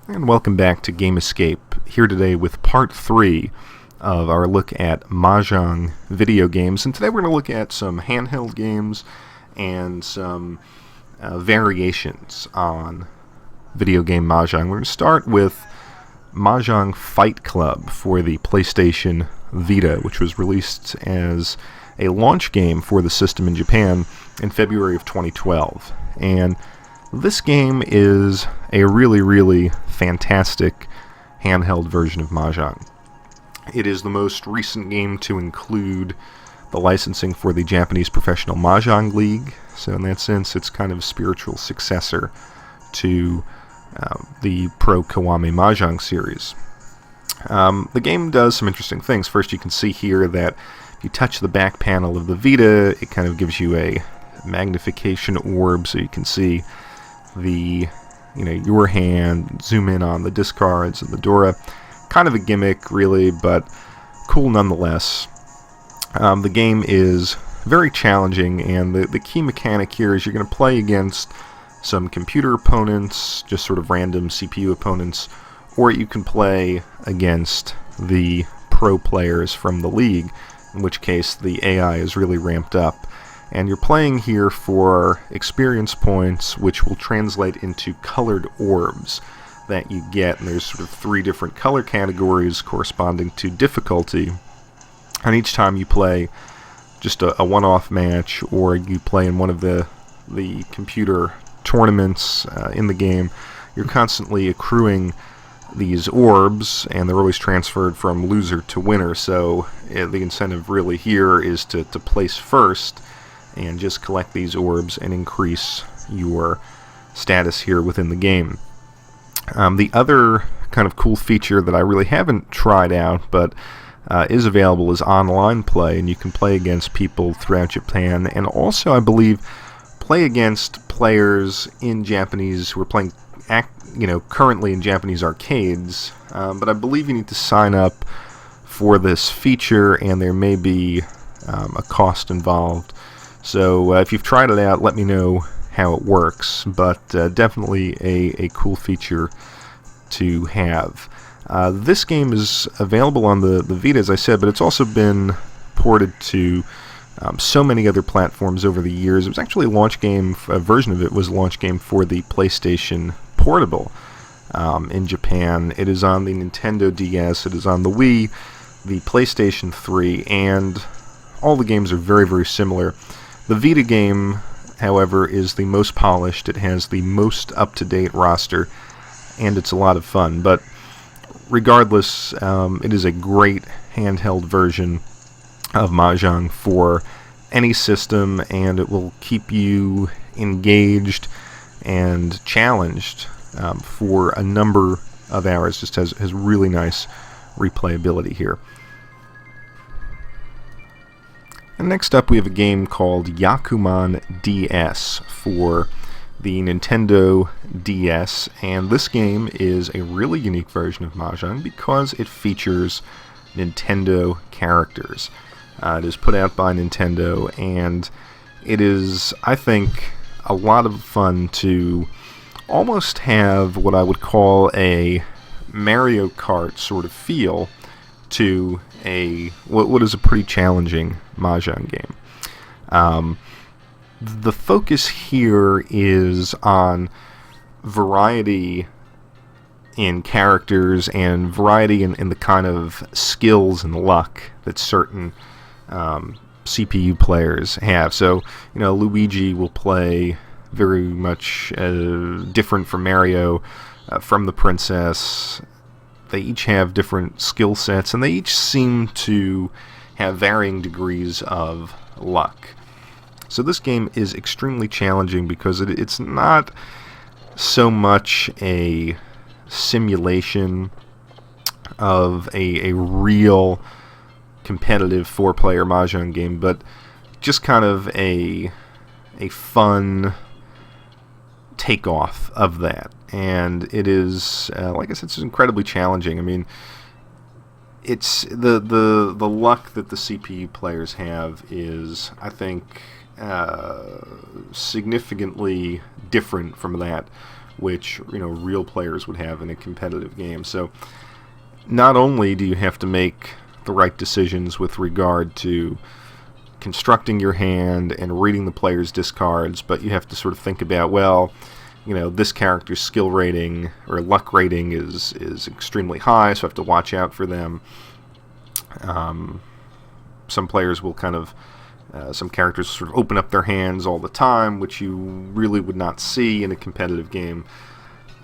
And welcome back to Game Escape, here today with part 3 of our look at Mahjong video games. And today we're going to look at some handheld games and some variations on video game Mahjong. We're going to start with Mahjong Fight Club for the PlayStation Vita, which was released as a launch game for the system in Japan in February of 2012. And this game is a really fantastic handheld version of Mahjong. It is the most recent game to include the licensing for the Japanese Professional Mahjong League, so in that sense it's kind of a spiritual successor to the Pro Kiwami Mahjong series. The game does some interesting things. First, you can see here that if you touch the back panel of the Vita, it kind of gives you a magnification orb so you can see your hand, zoom in on the discards and the Dora. Kind of a gimmick, really, but cool nonetheless. The game is very challenging, and the key mechanic here is you're going to play against some computer opponents, just sort of random CPU opponents, or you can play against the pro players from the league, in which case the AI is really ramped up. And you're playing here for experience points, which will translate into colored orbs that you get. And there's sort of 3 different color categories corresponding to difficulty. And each time you play just a one-off match, or you play in one of the computer tournaments in the game, you're constantly accruing these orbs, and they're always transferred from loser to winner. So the incentive really here is to place first and just collect these orbs and increase your status here within the game. The other kind of cool feature that I really haven't tried out, but is available, is online play, and you can play against people throughout Japan, and also, I believe, play against players in Japanese who are playing currently in Japanese arcades, but I believe you need to sign up for this feature, and there may be a cost involved. So if you've tried it out, let me know how it works, but definitely a cool feature to have. This game is available on the Vita, as I said, but it's also been ported to so many other platforms over the years. It was actually a launch game, a version of it was a launch game for the PlayStation Portable in Japan. It is on the Nintendo DS, it is on the Wii, the PlayStation 3, and all the games are very similar. The Vita game, however, is the most polished. It has the most up-to-date roster, and it's a lot of fun. But regardless, it is a great handheld version of Mahjong for any system, and it will keep you engaged and challenged for a number of hours. Just has really nice replayability here. And next up we have a game called Yakuman DS for the Nintendo DS, and this game is a really unique version of Mahjong because it features Nintendo characters. It is put out by Nintendo, and it is, I think, a lot of fun to almost have what I would call a Mario Kart sort of feel to what is a pretty challenging Mahjong game. The focus here is on variety in characters and variety in the kind of skills and luck that certain CPU players have. So, Luigi will play very much different from Mario, from the princess. They each have different skill sets, and they each seem to have varying degrees of luck. So this game is extremely challenging because it's not so much a simulation of a real competitive 4-player Mahjong game, but just kind of a fun takeoff of that. And it is, like I said, it's incredibly challenging. I mean, it's the luck that the CPU players have is, I think, significantly different from that which real players would have in a competitive game. So not only do you have to make the right decisions with regard to constructing your hand and reading the player's discards, but you have to sort of think about, well, this character's skill rating or luck rating is extremely high, so I have to watch out for them. Some players will some characters sort of open up their hands all the time, which you really would not see in a competitive game.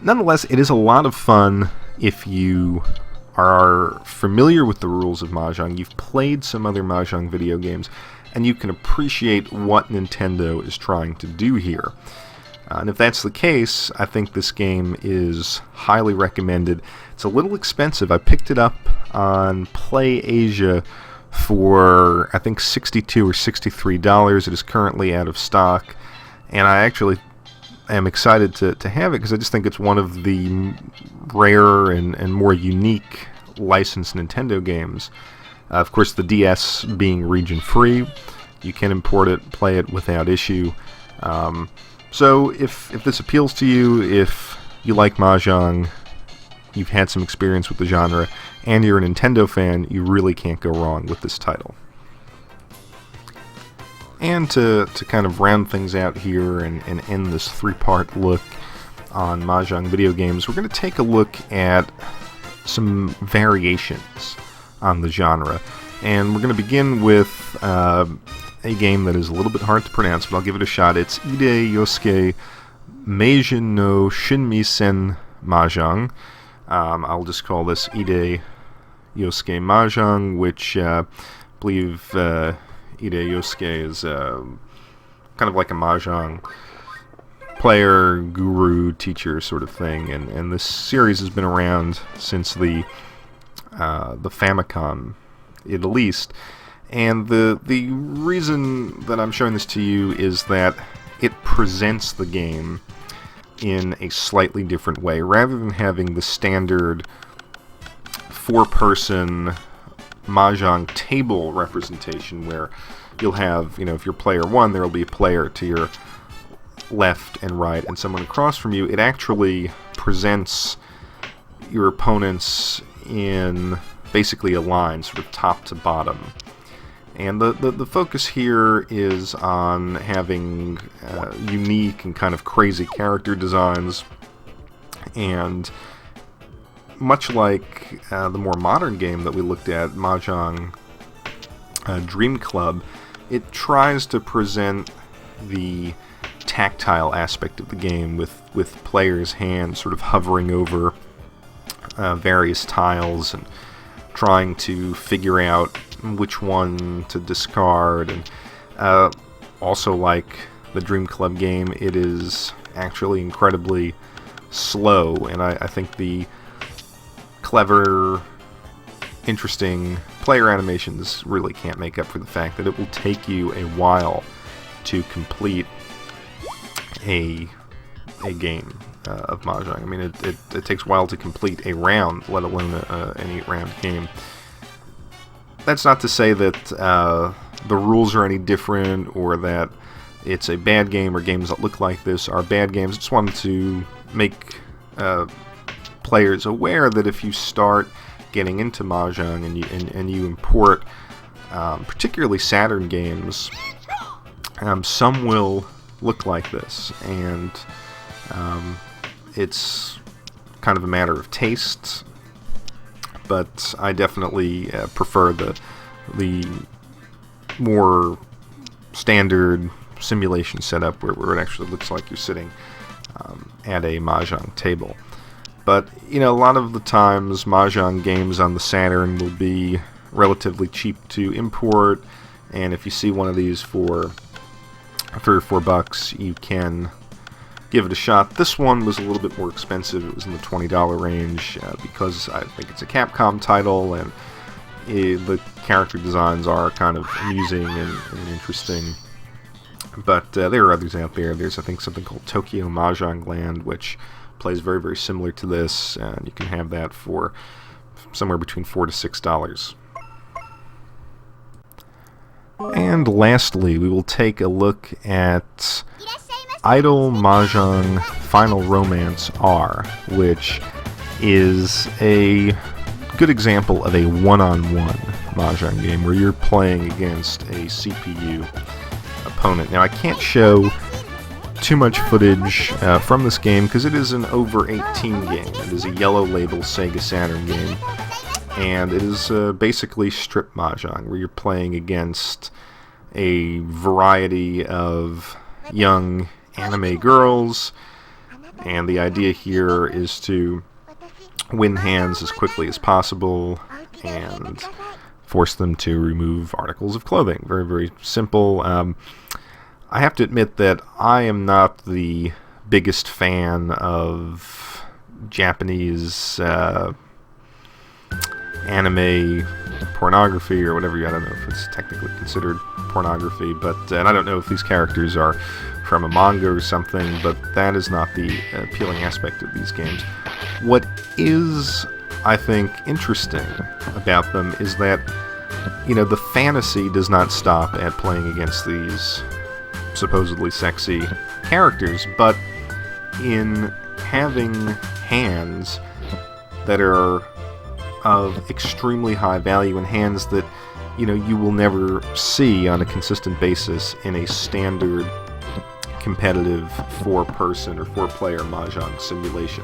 Nonetheless, it is a lot of fun if you are familiar with the rules of Mahjong, you've played some other Mahjong video games, and you can appreciate what Nintendo is trying to do here. And if that's the case, I think this game is highly recommended. It's a little expensive. I picked it up on PlayAsia for, I think, $62 or $63. It is currently out of stock, and I actually am excited to have it because I just think it's one of the rarer and more unique licensed Nintendo games. Of course, the DS being region-free, you can import it, play it without issue. So if this appeals to you, if you like Mahjong, you've had some experience with the genre, and you're a Nintendo fan, you really can't go wrong with this title. And to kind of round things out here and end this three-part look on Mahjong video games, we're going to take a look at some variations on the genre. And we're going to begin with a game that is a little bit hard to pronounce, but I'll give it a shot. It's Ide Yosuke Meijin no Shinmisen Mahjong. I'll just call this Ide Yosuke Mahjong, which I believe Ide Yosuke is kind of like a Mahjong player, guru, teacher sort of thing, and this series has been around since the Famicom, at least. And the reason that I'm showing this to you is that it presents the game in a slightly different way. Rather than having the standard four-person Mahjong table representation where you'll have, if you're player one, there will be a player to your left and right and someone across from you, it actually presents your opponents in basically a line, sort of top to bottom. And the focus here is on having unique and kind of crazy character designs, and much like the more modern game that we looked at, Mahjong Dream Club, it tries to present the tactile aspect of the game with players' hands sort of hovering over various tiles and trying to figure out which one to discard. And also, like the Dream Club game, it is actually incredibly slow, and I think the clever, interesting player animations really can't make up for the fact that it will take you a while to complete a game of Mahjong. I mean, it takes a while to complete a round, let alone an 8-round game. That's not to say that the rules are any different or that it's a bad game or games that look like this are bad games. I just wanted to make players aware that if you start getting into Mahjong and you import particularly Saturn games, some will look like this, and it's kind of a matter of taste, but I definitely prefer the more standard simulation setup where it actually looks like you're sitting at a Mahjong table. But, a lot of the times Mahjong games on the Saturn will be relatively cheap to import, and if you see one of these for $3 or $4, you can give it a shot. This one was a little bit more expensive. It was in the $20 range because I think it's a Capcom title, and the character designs are kind of amusing and interesting. But there are others out there. There's, I think, something called Tokyo Mahjong Land, which plays very, very similar to this, and you can have that for somewhere between $4 to $6. And lastly, we will take a look at Idle Mahjong Final Romance R, which is a good example of a one-on-one Mahjong game where you're playing against a CPU opponent. Now, I can't show too much footage from this game because it is an over 18 game. It is a yellow label Sega Saturn game, and it is basically strip Mahjong where you're playing against a variety of young anime girls, and the idea here is to win hands as quickly as possible and force them to remove articles of clothing. Very, very simple. I have to admit that I am not the biggest fan of Japanese anime pornography or whatever. I don't know if it's technically considered pornography, but and I don't know if these characters are from a manga or something, but that is not the appealing aspect of these games. What is, I think, interesting about them is that, you know, the fantasy does not stop at playing against these supposedly sexy characters, but in having hands that are of extremely high value and hands that, you know, you will never see on a consistent basis in a standard competitive four-person or four-player Mahjong simulation.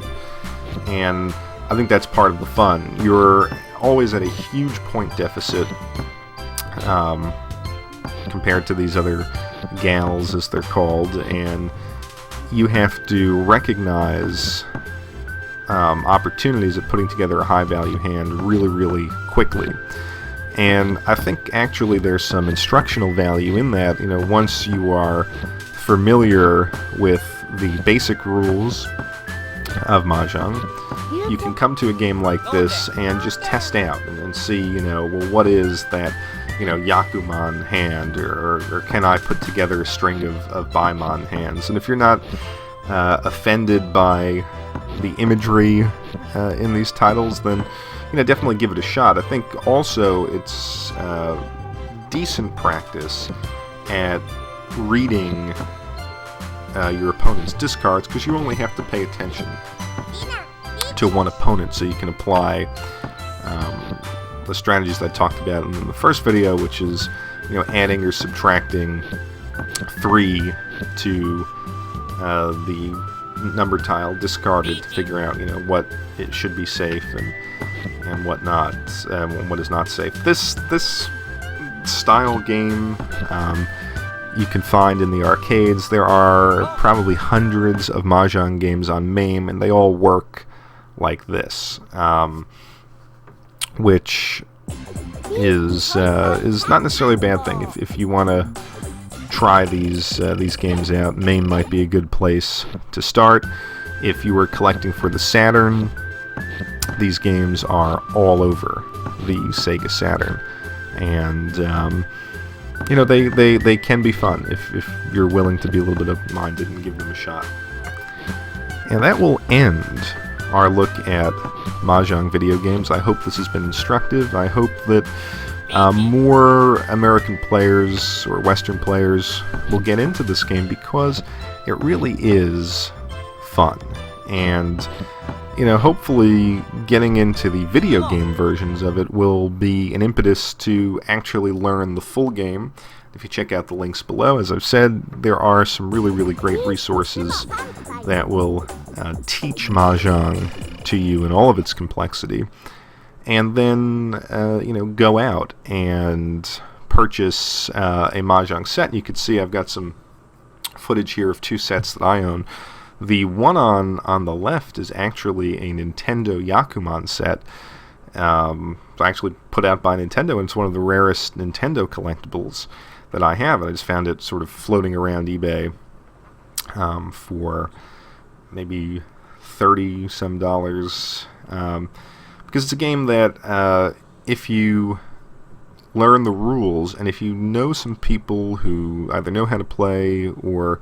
And I think that's part of the fun. You're always at a huge point deficit compared to these other gals, as they're called, and you have to recognize opportunities at putting together a high-value hand really, really quickly. And I think actually there's some instructional value in that. You know, once you are familiar with the basic rules of Mahjong, you can come to a game like this and just test out and see, you know, well, what is that, you know, Yakuman hand, or can I put together a string of Baimon hands? And if you're not offended by the imagery in these titles, then, you know, definitely give it a shot. I think also it's decent practice at reading your opponent's discards, because you only have to pay attention to one opponent, so you can apply the strategies that I talked about in the first video, which is, you know, adding or subtracting 3 to the number tile discarded to figure out, you know, what it should be safe and what not, what is not safe. This style game you can find in the arcades. There are probably hundreds of Mahjong games on MAME, and they all work like this, which is not necessarily a bad thing. If you want to try these games out, MAME might be a good place to start. If you were collecting for the Saturn, these games are all over the Sega Saturn, and you know, they can be fun if you're willing to be a little bit open-minded and give them a shot. And that will end our look at Mahjong video games. I hope this has been instructive. I hope that more American players or Western players will get into this game, because it really is fun. And, you know, hopefully getting into the video game versions of it will be an impetus to actually learn the full game. If you check out the links below, as I've said, there are some really, really great resources that will teach Mahjong to you in all of its complexity. And then, you know, go out and purchase a Mahjong set. You can see I've got some footage here of 2 sets that I own. The one on the left is actually a Nintendo Yakuman set. It's actually put out by Nintendo, and it's one of the rarest Nintendo collectibles that I have. And I just found it sort of floating around eBay for maybe $30-some. Because it's a game that if you learn the rules, and if you know some people who either know how to play or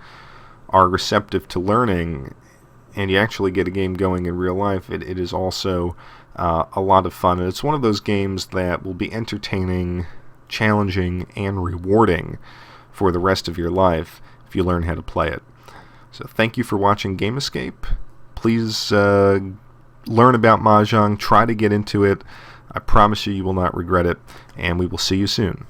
are receptive to learning, and you actually get a game going in real life, it is also a lot of fun. And it's one of those games that will be entertaining, challenging, and rewarding for the rest of your life if you learn how to play it. So thank you for watching Game Escape. Please learn about Mahjong, try to get into it. I promise you, you will not regret it, and we will see you soon.